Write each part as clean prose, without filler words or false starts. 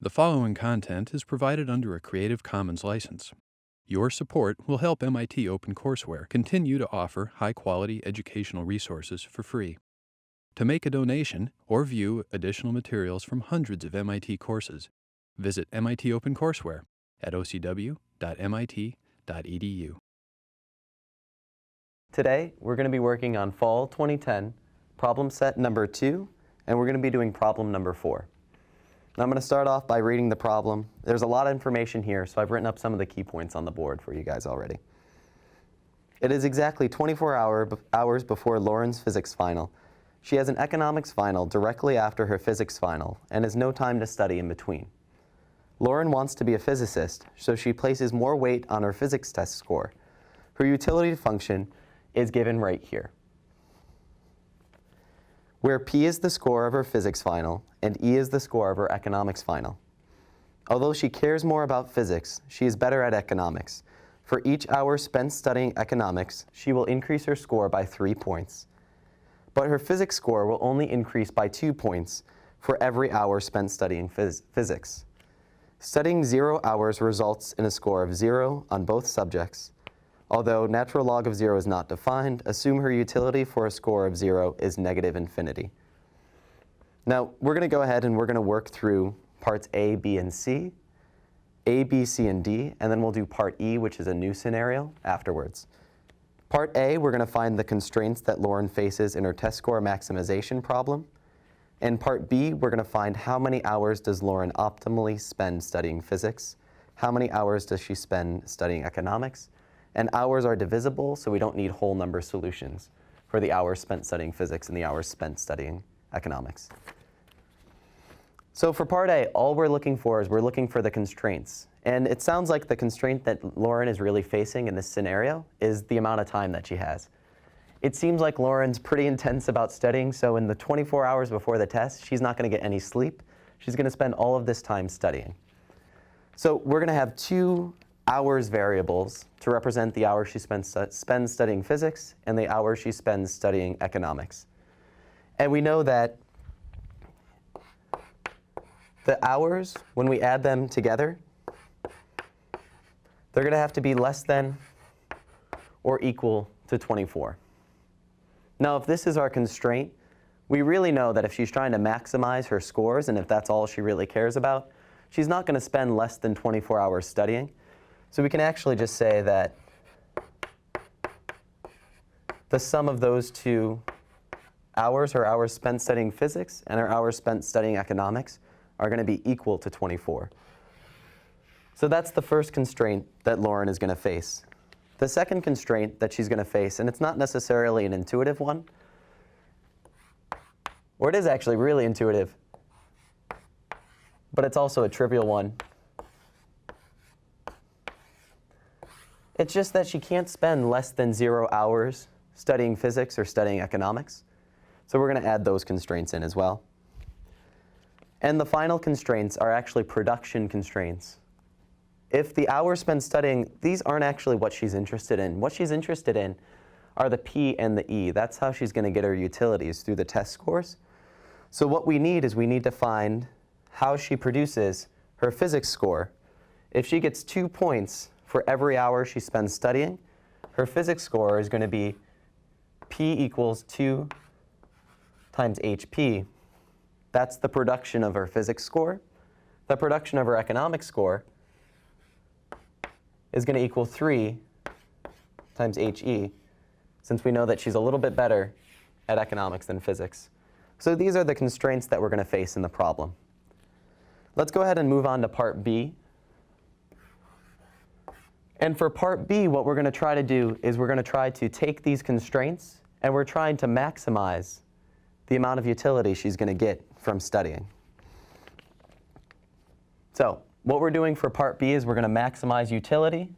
The following content is provided under a Creative Commons license. Your support will help MIT OpenCourseware continue to offer high-quality educational resources for free. To make a donation or view additional materials from hundreds of MIT courses, visit MIT OpenCourseware at ocw.mit.edu. Today, we're going to be working on Fall 2010, problem set number 2, and we're going to be doing problem number 4. Now, I'm going to start off by reading the problem. There's a lot of information here, so I've written up some of the key points on the board for you guys already. It is exactly 24 hours before Lauren's physics final. She has an economics final directly after her physics final and has no time to study in between. Lauren wants to be a physicist, so she places more weight on her physics test score. Her utility function is given right here, where P is the score of her physics final and E is the score of her economics final. Although she cares more about physics, she is better at economics. For each hour spent studying economics, she will increase her score by 3 points. But her physics score will only increase by 2 points for every hour spent studying physics. Studying 0 hours results in a score of 0 on both subjects. Although natural log of 0 is not defined, assume her utility for a score of 0 is negative infinity. Now, we're going to go ahead and we're going to work through parts A, B, and C, A, B, C, and D, and then we'll do part E, which is a new scenario, afterwards. Part A, we're going to find the constraints that Lauren faces in her test score maximization problem. And part B, we're going to find how many hours does Lauren optimally spend studying physics, how many hours does she spend studying economics, and hours are divisible, so we don't need whole number solutions for the hours spent studying physics and the hours spent studying economics. So for part A, all we're looking for is we're looking for the constraints. And it sounds like the constraint that Lauren is really facing in this scenario is the amount of time that she has. It seems like Lauren's pretty intense about studying, so in the 24 hours before the test, she's not going to get any sleep. She's going to spend all of this time studying. So we're going to have 2 hours variables to represent the hours she spends studying physics and the hours she spends studying economics. And we know that the hours, when we add them together, they're going to have to be less than or equal to 24. Now, if this is our constraint, we really know that if she's trying to maximize her scores, and if that's all she really cares about, she's not going to spend less than 24 hours studying. So we can actually just say that the sum of those 2 hours, her hours spent studying physics and her hours spent studying economics, are going to be equal to 24. So that's the first constraint that Lauren is going to face. The second constraint that she's going to face, and it's not necessarily an intuitive one, or it is actually really intuitive, but it's also a trivial one. It's just that she can't spend less than 0 hours studying physics or studying economics. So we're going to add those constraints in as well. And the final constraints are actually production constraints. If the hours spent studying, these aren't actually what she's interested in. What she's interested in are the P and the E. That's how she's going to get her utilities, through the test scores. So what we need is we need to find how she produces her physics score. If she gets 2 points for every hour she spends studying, her physics score is going to be P equals 2 times HP. That's the production of her physics score. The production of her economics score is going to equal 3 times HE, since we know that she's a little bit better at economics than physics. So these are the constraints that we're going to face in the problem. Let's go ahead and move on to part B. And for part B, what we're going to try to do is we're going to try to take these constraints and we're trying to maximize the amount of utility she's going to get from studying. So what we're doing for part B is we're going to maximize utility,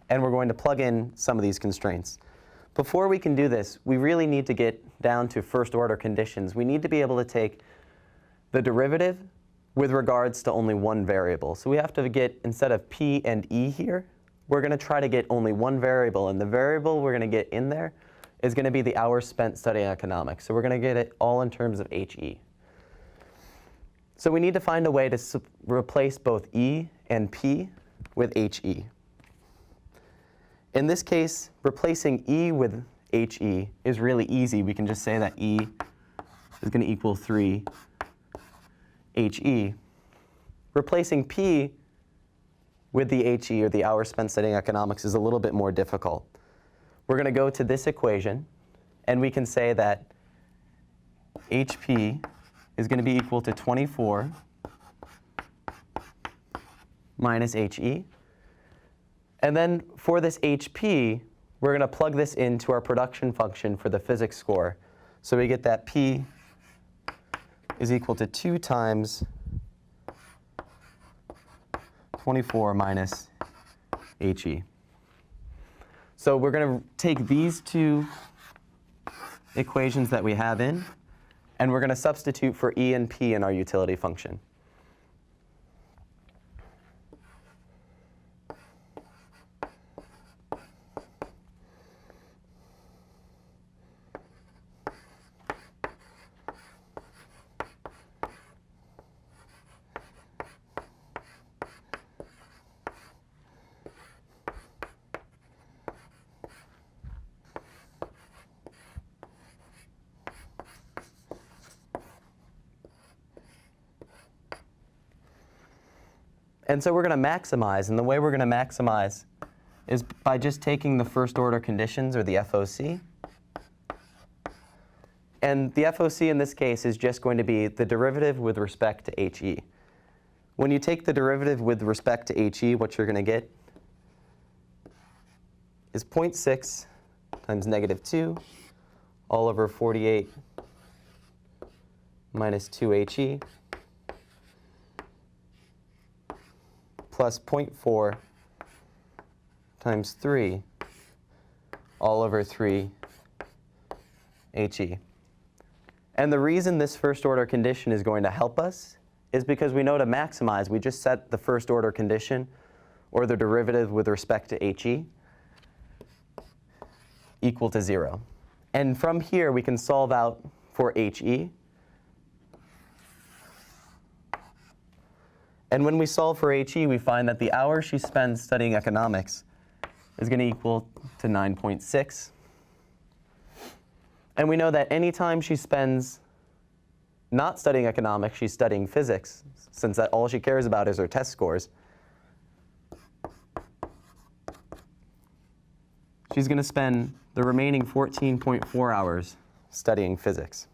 and we're going to plug in some of these constraints. Before we can do this, we really need to get down to first order conditions. We need to be able to take the derivative with regards to only one variable. So we have to get, instead of P and E here, we're going to try to get only one variable, and the variable we're going to get in there is going to be the hours spent studying economics. So we're going to get it all in terms of HE. So we need to find a way to replace both E and P with HE. In this case, replacing E with HE is really easy. We can just say that E is going to equal 3 HE. Replacing P with the HE, or the hours spent studying economics, is a little bit more difficult. We're going to go to this equation, and we can say that HP is going to be equal to 24 minus HE. And then for this HP, we're going to plug this into our production function for the physics score. So we get that P is equal to 2 times 24 minus HE. So we're going to take these two equations that we have in, and we're going to substitute for E and P in our utility function. And so we're going to maximize, and the way we're going to maximize is by just taking the first order conditions, or the FOC. And the FOC in this case is just going to be the derivative with respect to HE. When you take the derivative with respect to HE, what you're going to get is 0.6 times negative 2 all over 48 minus 2HE plus 0.4 times 3 all over 3 HE. And the reason this first order condition is going to help us is because we know to maximize, we just set the first order condition, or the derivative with respect to HE, equal to 0. And from here, we can solve out for HE. And when we solve for HE, we find that the hours she spends studying economics is going to equal to 9.6. And we know that any time she spends not studying economics, she's studying physics, since that all she cares about is her test scores. She's going to spend the remaining 14.4 hours studying physics.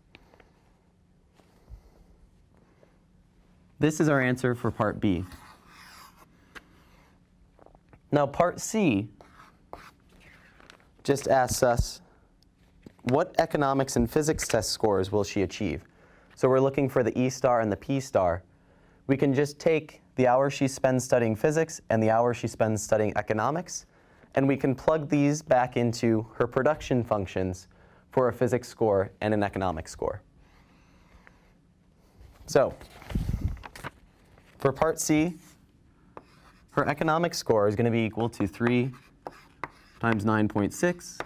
This is our answer for part B. Now part C just asks us, what economics and physics test scores will she achieve? So we're looking for the E star and the P star. We can just take the hours she spends studying physics and the hours she spends studying economics, and we can plug these back into her production functions for a physics score and an economics score. So for part C, her economics score is going to be equal to 3 times 9.6.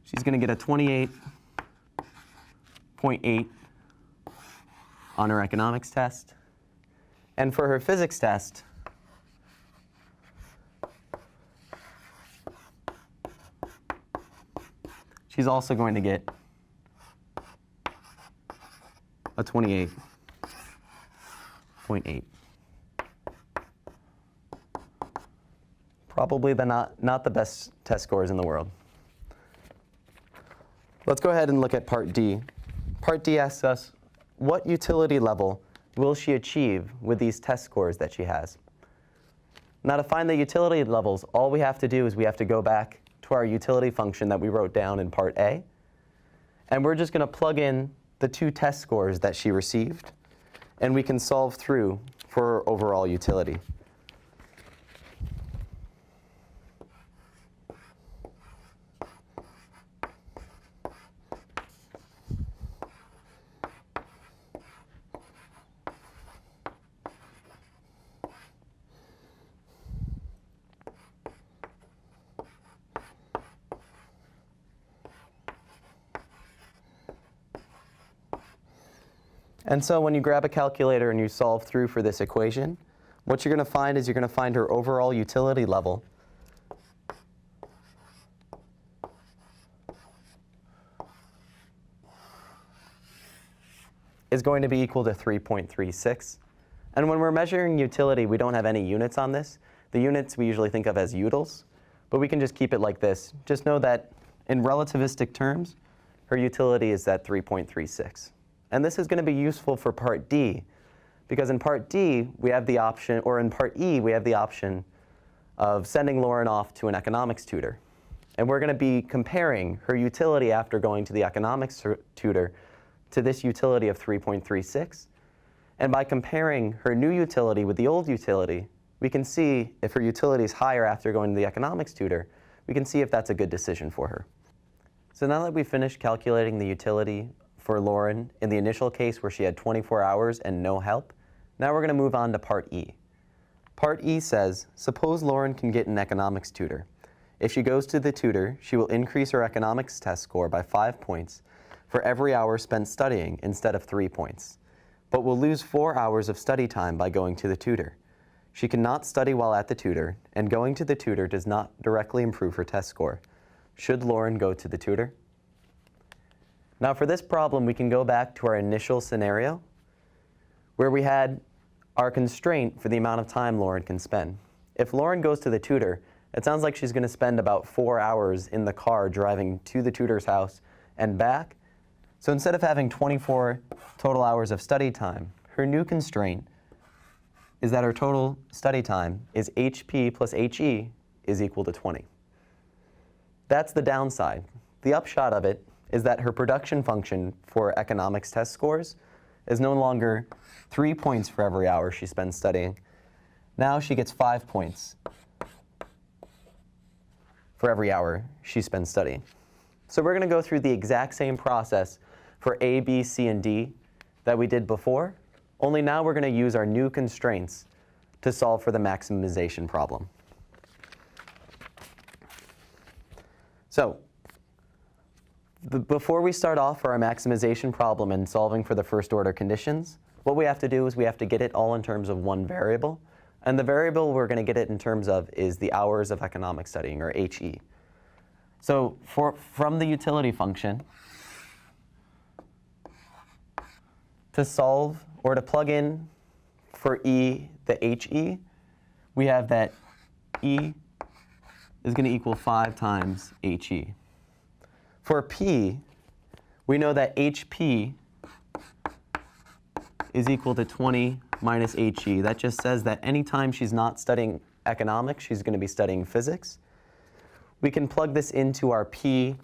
She's going to get a 28.8 on her economics test. And for her physics test, she's also going to get a 28.8. Probably not the best test scores in the world. Let's go ahead and look at part D. Part D asks us, what utility level will she achieve with these test scores that she has? Now to find the utility levels, all we have to do is we have to go back to our utility function that we wrote down in part A. And we're just going to plug in the two test scores that she received, and we can solve through for her overall utility. And so when you grab a calculator and you solve through for this equation, what you're going to find is you're going to find her overall utility level is going to be equal to 3.36. And when we're measuring utility, we don't have any units on this. The units we usually think of as utils, but we can just keep it like this. Just know that in relativistic terms, her utility is at 3.36. And this is going to be useful for part D, because in part D, we have the option, or in part E, we have the option of sending Lauren off to an economics tutor. And we're going to be comparing her utility after going to the economics tutor to this utility of 3.36. And by comparing her new utility with the old utility, we can see if her utility is higher after going to the economics tutor, we can see if that's a good decision for her. So now that we've finished calculating the utility for Lauren in the initial case where she had 24 hours and no help, now we're going to move on to part E. Part E says, suppose Lauren can get an economics tutor. If she goes to the tutor, she will increase her economics test score by 5 points for every hour spent studying instead of 3 points, but will lose 4 hours of study time by going to the tutor. She cannot study while at the tutor, and going to the tutor does not directly improve her test score. Should Lauren go to the tutor? Now for this problem, we can go back to our initial scenario where we had our constraint for the amount of time Lauren can spend. If Lauren goes to the tutor, it sounds like she's going to spend about 4 hours in the car driving to the tutor's house and back. So instead of having 24 total hours of study time, her new constraint is that her total study time is HP plus HE is equal to 20. That's the downside. The upshot of it is that her production function for economics test scores is no longer 3 points for every hour she spends studying. Now she gets 5 points for every hour she spends studying. So we're going to go through the exact same process for A, B, C, and D that we did before, only now we're going to use our new constraints to solve for the maximization problem. So before we start off for our maximization problem and solving for the first order conditions, what we have to do is we have to get it all in terms of one variable. And the variable we're going to get it in terms of is the hours of economic studying, or HE. So from the utility function, to solve or to plug in for E, the HE, we have that E is going to equal 5 times HE. For P, we know that HP is equal to 20 minus HE. That just says that anytime she's not studying economics, she's going to be studying physics. We can plug this into our P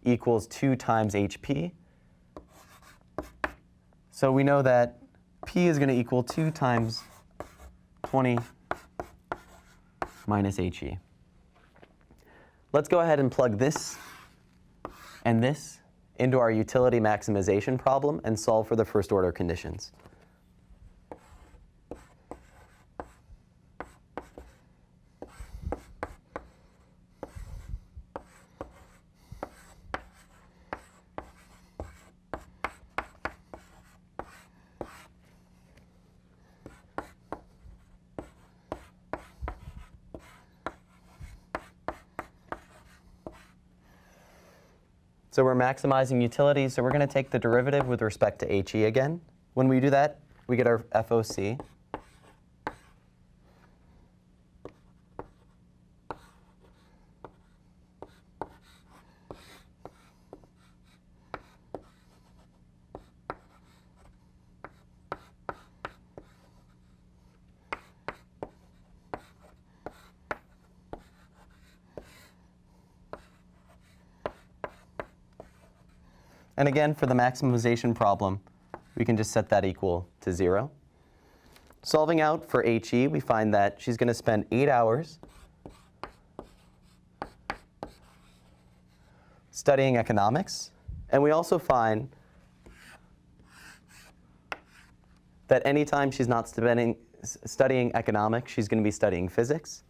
equals 2 times HP. So we know that P is going to equal 2 times 20 minus HE. Let's go ahead and plug this and this into our utility maximization problem and solve for the first order conditions. So we're maximizing utility, so we're going to take the derivative with respect to HE again. When we do that, we get our FOC. And again, for the maximization problem, we can just set that equal to 0. Solving out for HE, we find that she's going to spend 8 hours studying economics. And we also find that anytime she's not studying economics, she's going to be studying physics.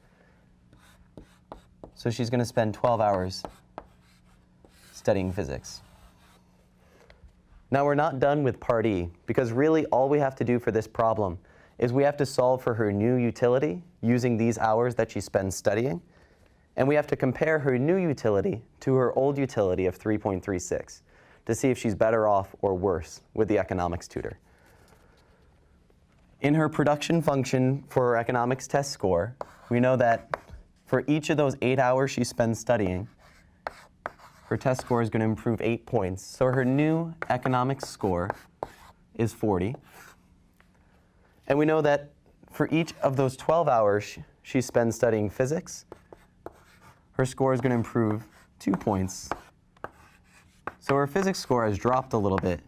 So she's going to spend 12 hours studying physics. Now we're not done with part E, because really all we have to do for this problem is we have to solve for her new utility using these hours that she spends studying, and we have to compare her new utility to her old utility of 3.36 to see if she's better off or worse with the economics tutor. In her production function for her economics test score, we know that for each of those 8 hours she spends studying, her test score is going to improve 8 points. So her new economics score is 40. And we know that for each of those 12 hours she spends studying physics, her score is going to improve 2 points. So her physics score has dropped a little bit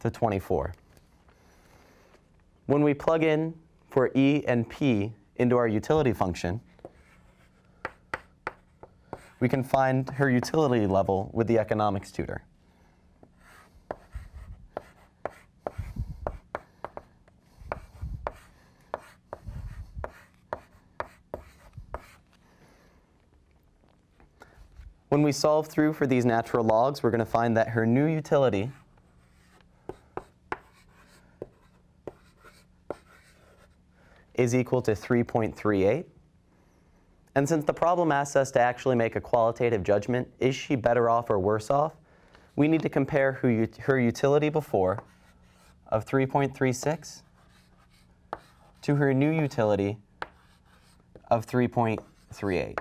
to 24. When we plug in for E and P into our utility function, we can find her utility level with the economics tutor. When we solve through for these natural logs, we're going to find that her new utility is equal to 3.38. And since the problem asks us to actually make a qualitative judgment, is she better off or worse off, we need to compare her utility before of 3.36 to her new utility of 3.38.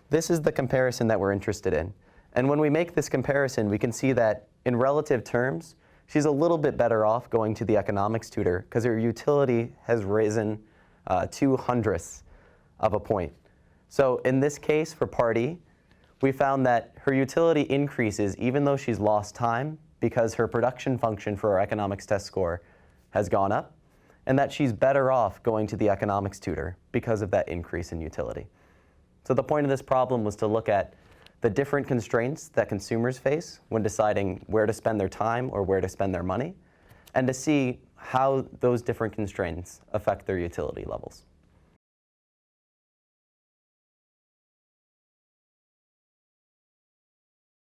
This is the comparison that we're interested in. And when we make this comparison, we can see that in relative terms, she's a little bit better off going to the economics tutor because her utility has risen 0.02 of a point. So in this case, for part E, we found that her utility increases even though she's lost time because her production function for her economics test score has gone up, and that she's better off going to the economics tutor because of that increase in utility. So the point of this problem was to look at the different constraints that consumers face when deciding where to spend their time or where to spend their money, and to see how those different constraints affect their utility levels.